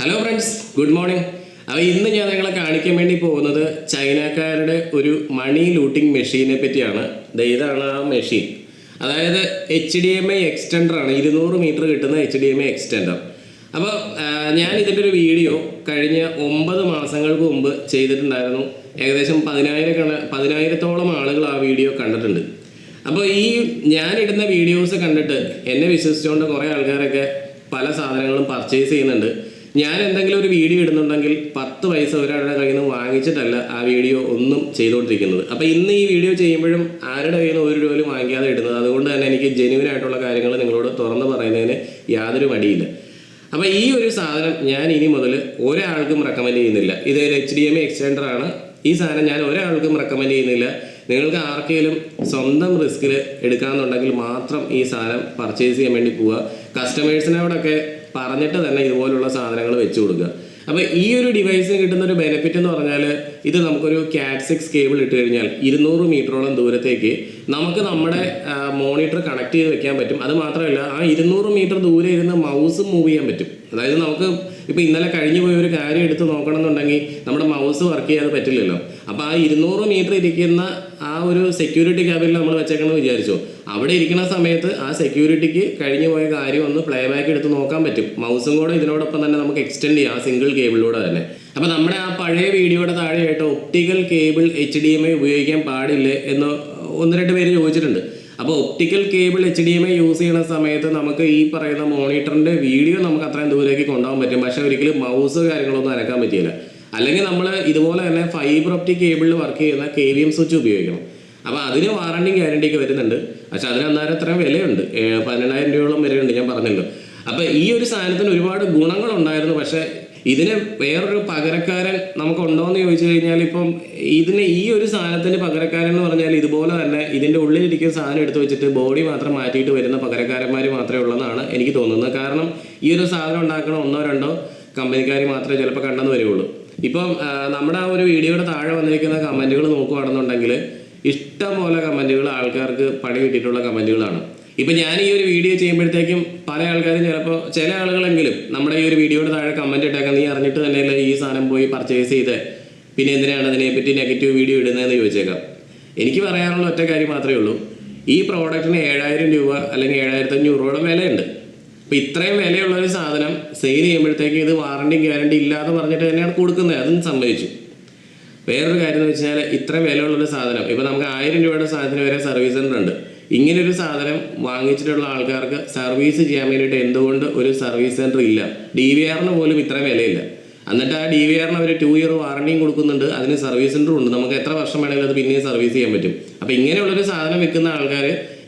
Hello friends, good morning. അപ്പോൾ ഇന്ന് ഞാൻ നിങ്ങളെ കാണിക്കാൻ വേണ്ടി പോകുന്നത് ചൈനക്കാരുടെ ഒരു മണി ലൂട്ടിംഗ് മെഷീനെ പറ്റിയാണ്. ഇതാണ് ആ മെഷീൻ. അതായത് HDMI എക്സ്റ്റൻഡറാണ്, 200 മീറ്റർ കിട്ടുന്ന HDMI എക്സ്റ്റൻഡർ. അപ്പോൾ ഞാൻ ഇതിൻ്റെ ഒരു വീഡിയോ കഴിഞ്ഞ 9 മാസങ്ങൾക്ക് മുമ്പ് ചെയ്തിട്ടുണ്ടായിരുന്നു. ഏകദേശം 10,000-ഓളം ആളുകൾ ആ വീഡിയോ കണ്ടിട്ടുണ്ട്. അപ്പോൾ ഈ ഞാനിടുന്ന വീഡിയോസ് കണ്ടിട്ട് എന്നെ വിശ്വസിച്ചുകൊണ്ട് കുറേ ആൾക്കാരൊക്കെ പല സാധനങ്ങളും പർച്ചേസ് ചെയ്യുന്നുണ്ട്. ഞാൻ എന്തെങ്കിലും ഒരു വീഡിയോ ഇടുന്നുണ്ടെങ്കിൽ 10 പൈസ ഒരാളുടെ കയ്യിൽ നിന്ന് വാങ്ങിച്ചിട്ടല്ല ആ വീഡിയോ ഒന്നും ചെയ്തുകൊണ്ടിരിക്കുന്നത്. അപ്പോൾ ഇന്ന് ഈ വീഡിയോ ചെയ്യുമ്പോഴും ആരുടെ കയ്യിൽ നിന്ന് 1 രൂപ പോലും വാങ്ങിക്കാതെ ഇടുന്നത്. അതുകൊണ്ട് തന്നെ എനിക്ക് ജെന്യുവൻ ആയിട്ടുള്ള കാര്യങ്ങൾ നിങ്ങളോട് തുറന്ന് പറയുന്നതിന് യാതൊരു മടിയില്ല. അപ്പോൾ ഈ ഒരു സാധനം ഞാൻ ഇനി മുതൽ ഒരാൾക്കും റെക്കമെൻഡ് ചെയ്യുന്നില്ല. ഇതൊരു HDMI എക്സ്റ്റൻഡറാണ്. ഈ സാധനം ഞാൻ ഒരാൾക്കും റെക്കമെൻഡ് ചെയ്യുന്നില്ല. നിങ്ങൾക്ക് ആർക്കെങ്കിലും സ്വന്തം റിസ്കിൽ എടുക്കാമെന്നുണ്ടെങ്കിൽ മാത്രം ഈ സാധനം പർച്ചേസ് ചെയ്യാൻ വേണ്ടി പോവുക. കസ്റ്റമേഴ്സിനോടൊക്കെ പറഞ്ഞിട്ട് തന്നെ ഇതുപോലുള്ള സാധനങ്ങൾ വെച്ച് കൊടുക്കുക. അപ്പോൾ ഈ ഒരു ഡിവൈസിന് കിട്ടുന്ന ഒരു ബെനിഫിറ്റ് എന്ന് പറഞ്ഞാൽ, ഇത് നമുക്കൊരു Cat 6 കേബിൾ ഇട്ട് കഴിഞ്ഞാൽ 200 മീറ്ററോളം ദൂരത്തേക്ക് നമുക്ക് നമ്മുടെ മോണിറ്റർ കണക്ട് ചെയ്ത് വെക്കാൻ പറ്റും. അത് മാത്രമല്ല, ആ 200 മീറ്റർ ദൂരെ ഇരുന്ന് മൗസ് മൂവ് ചെയ്യാൻ പറ്റും. അതായത് നമുക്ക് ഇപ്പോൾ ഇന്നലെ കഴിഞ്ഞു പോയ ഒരു കാര്യം എടുത്ത് നോക്കണം എന്നുണ്ടെങ്കിൽ നമ്മുടെ മൗസ് വർക്ക് ചെയ്യാതെ പറ്റില്ലല്ലോ. അപ്പോൾ ആ 200 മീറ്റർ ഇരിക്കുന്ന ആ ഒരു സെക്യൂരിറ്റി ക്യാബിനിൽ നമ്മൾ വെച്ചേക്കണമെന്ന് വിചാരിച്ചോ, അവിടെ ഇരിക്കുന്ന സമയത്ത് ആ സെക്യൂരിറ്റിക്ക് കഴിഞ്ഞു പോയ കാര്യം ഒന്ന് പ്ലേ ബാക്ക് എടുത്ത് നോക്കാൻ പറ്റും. മൗസും കൂടെ ഇതിനോടൊപ്പം തന്നെ നമുക്ക് എക്സ്റ്റെൻഡ് ചെയ്യാം, സിംഗിൾ കേബിളിലൂടെ തന്നെ. അപ്പോൾ നമ്മുടെ ആ പഴയ വീഡിയോയുടെ താഴെയായിട്ട് ഒപ്റ്റിക്കൽ കേബിൾ HDMI ഉപയോഗിക്കാൻ പാടില്ലേ എന്ന് 1-2 പേര് ചോദിച്ചിട്ടുണ്ട്. അപ്പോൾ ഒപ്റ്റിക്കൽ കേബിൾ HDMI യൂസ് ചെയ്യുന്ന സമയത്ത് നമുക്ക് ഈ പറയുന്ന മോണിറ്ററിൻ്റെ വീഡിയോ നമുക്ക് അത്രയും ദൂരേക്ക് കൊണ്ടുപോകാൻ പറ്റും. പക്ഷേ ഒരിക്കലും മൗസ് കാര്യങ്ങളൊന്നും അനക്കാൻ പറ്റില്ല. അല്ലെങ്കിൽ നമ്മൾ ഇതുപോലെ തന്നെ ഫൈബർ ഒപ്റ്റിക് കേബിളിൽ വർക്ക് ചെയ്യുന്ന KVM സ്വിച്ച് ഉപയോഗിക്കണം. അപ്പോൾ അതിന് വാറണ്ടി ഗ്യാരണ്ടിക്ക് വരുന്നുണ്ട്. പക്ഷെ അതിന് അന്നേരം അത്രയും വിലയുണ്ട്, 12,000 രൂപയോളം വരെയുണ്ട്, ഞാൻ പറഞ്ഞല്ലോ. അപ്പോൾ ഈ ഒരു സാധനത്തിന് ഒരുപാട് ഗുണങ്ങളുണ്ടായിരുന്നു. പക്ഷേ ഇതിന് വേറൊരു പകരക്കാരൻ നമുക്കുണ്ടോ എന്ന് ചോദിച്ചു കഴിഞ്ഞാൽ, ഇപ്പം ഇതിന് ഈ ഒരു സാധനത്തിന് പകരക്കാരൻ എന്ന് പറഞ്ഞാൽ ഇതുപോലെ തന്നെ ഇതിൻ്റെ ഉള്ളിലിരിക്കുന്ന സാധനം എടുത്ത് വെച്ചിട്ട് ബോഡി മാത്രം മാറ്റിയിട്ട് വരുന്ന പകരക്കാരന്മാർ മാത്രമേ ഉള്ളതെന്നാണ് എനിക്ക് തോന്നുന്നത്. കാരണം ഈ ഒരു സാധനം ഉണ്ടാക്കണ 1-2 കമ്പനിക്കാർ മാത്രമേ ചിലപ്പോൾ കണ്ടെന്ന് വരുള്ളൂ. ഇപ്പം നമ്മുടെ ആ ഒരു വീഡിയോയുടെ താഴെ വന്നിരിക്കുന്ന കമൻറ്റുകൾ നോക്കുകയാണെന്നുണ്ടെങ്കിൽ ഇഷ്ടംപോലെ കമൻറ്റുകൾ ആൾക്കാർക്ക് പണി കിട്ടിയിട്ടുള്ള കമൻറ്റുകളാണ്. ഇപ്പം ഞാൻ ഈ ഒരു വീഡിയോ ചെയ്യുമ്പോഴത്തേക്കും പല ആൾക്കാരും ചില ആളുകളെങ്കിലും നമ്മുടെ ഈ ഒരു വീഡിയോയുടെ താഴെ കമൻറ്റ് ഇട്ടേക്കാം, നീ അറിഞ്ഞിട്ട് തന്നെയല്ലേ ഈ സാധനം പോയി പർച്ചേസ് ചെയ്ത്, പിന്നെ എന്തിനാണ് അതിനെപ്പറ്റി നെഗറ്റീവ് വീഡിയോ ഇടുന്നതെന്ന് ചോദിച്ചേക്കാം. എനിക്ക് പറയാനുള്ള ഒറ്റ കാര്യം മാത്രമേ ഉള്ളൂ, ഈ പ്രോഡക്റ്റിന് 7,000 രൂപ അല്ലെങ്കിൽ 7,500 രൂപയുടെ വിലയുണ്ട്. അപ്പോൾ ഇത്രയും വിലയുള്ള ഒരു സാധനം സെയിൽ ചെയ്യുമ്പോഴത്തേക്ക് ഇത് വാറണ്ടി ഗ്യാരണ്ടി ഇല്ലാതെ പറഞ്ഞിട്ട് തന്നെയാണ് കൊടുക്കുന്നത്. അതും സമ്മതിച്ചു. വേറൊരു കാര്യം എന്ന് വെച്ചാൽ, ഇത്രയും വിലയുള്ളൊരു സാധനം ഇപ്പോൾ നമുക്ക് 1000 രൂപയുടെ സാധനത്തിന് വരെ സർവീസ് സെൻ്റർ ഉണ്ട്. ഇങ്ങനൊരു സാധനം വാങ്ങിച്ചിട്ടുള്ള ആൾക്കാർക്ക് സർവീസ് ചെയ്യാൻ വേണ്ടിയിട്ട് എന്തുകൊണ്ട് ഒരു സർവീസ് സെൻറ്റർ ഇല്ല? DVRന് പോലും ഇത്രയും വിലയില്ല. എന്നിട്ട് ആ DVRന് അവർ 2 ഇയർ വാറണ്ടിയും കൊടുക്കുന്നുണ്ട്, അതിന് സർവീസ് സെൻറ്ററും ഉണ്ട്. നമുക്ക് എത്ര വർഷം വേണമെങ്കിലും അത് പിന്നെയും സർവീസ് ചെയ്യാൻ പറ്റും. അപ്പോൾ ഇങ്ങനെയുള്ളൊരു സാധനം വിൽക്കുന്ന ആൾക്കാർ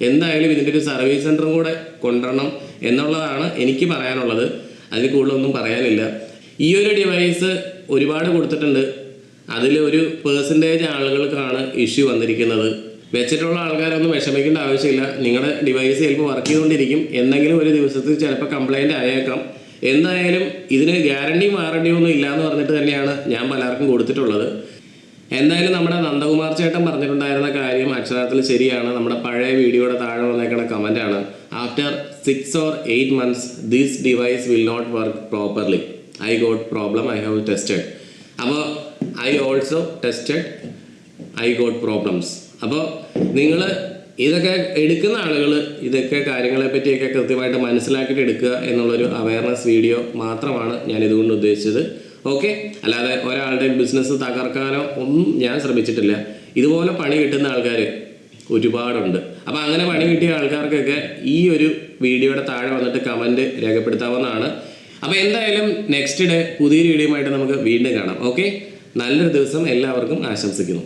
എന്തായാലും ഇതിൻ്റെ ഒരു സർവീസ് സെൻറ്ററും കൂടെ കൊണ്ടുവരണം എന്നുള്ളതാണ് എനിക്ക് പറയാനുള്ളത്. അതിൽ കൂടുതലൊന്നും പറയാനില്ല. ഈ ഒരു ഡിവൈസ് ഒരുപാട് കൊടുത്തിട്ടുണ്ട്, അതിൽ ഒരു പെർസെൻറ്റേജ് ആളുകൾക്കാണ് ഇഷ്യൂ വന്നിരിക്കുന്നത്. വെച്ചിട്ടുള്ള ആൾക്കാരൊന്നും വിഷമിക്കേണ്ട ആവശ്യമില്ല. നിങ്ങളുടെ ഡിവൈസ് ചിലപ്പോൾ വർക്ക് ചെയ്തുകൊണ്ടിരിക്കും, എന്തെങ്കിലും ഒരു ദിവസത്തിൽ ചിലപ്പോൾ കംപ്ലൈൻറ്റ് ആയേക്കാം. എന്തായാലും ഇതിന് ഗ്യാരണ്ടിയും വാറണ്ടിയും ഒന്നും ഇല്ലയെന്ന് പറഞ്ഞിട്ട് തന്നെയാണ് ഞാൻ പലർക്കും കൊടുത്തിട്ടുള്ളത്. എന്തായാലും നമ്മുടെ നന്ദകുമാർ ചേട്ടൻ പറഞ്ഞിട്ടുണ്ടായിരുന്ന കാര്യം അക്ഷരാർത്ഥത്തിൽ ശരിയാണ്. നമ്മുടെ പഴയ വീഡിയോയുടെ താഴെ വന്നേക്കുന്ന കമൻറ്റാണ്, after 6 or 8 months this device will not work properly. I got problem, I have tested. അപ്പോൾ I also tested, I got problems. അപ്പോൾ നിങ്ങൾ ഇതൊക്കെ എടുക്കുന്ന ആളുകൾ ഇതൊക്കെ കാര്യങ്ങളെ പറ്റിയൊക്കെ കൃത്യമായിട്ട് മനസ്സിലാക്കിയിട്ട് എടുക്കുക എന്നുള്ളൊരു അവയർനെസ് വീഡിയോ മാത്രമാണ് ഞാൻ ഇതുകൊണ്ട് ഉദ്ദേശിച്ചത്. ഓക്കെ, അല്ലാതെ ഒരാളുടെ ബിസിനസ് തകർക്കാനോ ഒന്നും ഞാൻ ശ്രമിച്ചിട്ടില്ല. ഇതുപോലെ പണി കിട്ടുന്ന ആൾക്കാർ ഒരുപാടുണ്ട്. അപ്പോൾ അങ്ങനെ പണി കിട്ടിയ ആൾക്കാർക്കൊക്കെ ഈ ഒരു വീഡിയോയുടെ താഴെ വന്നിട്ട് കമൻറ്റ് രേഖപ്പെടുത്താവുന്നതാണ്. അപ്പോൾ എന്തായാലും നെക്സ്റ്റ് ഡേ പുതിയൊരു വീഡിയോ ആയിട്ട് നമുക്ക് വീണ്ടും കാണാം. ഓക്കെ, നല്ലൊരു ദിവസം എല്ലാവർക്കും ആശംസിക്കുന്നു.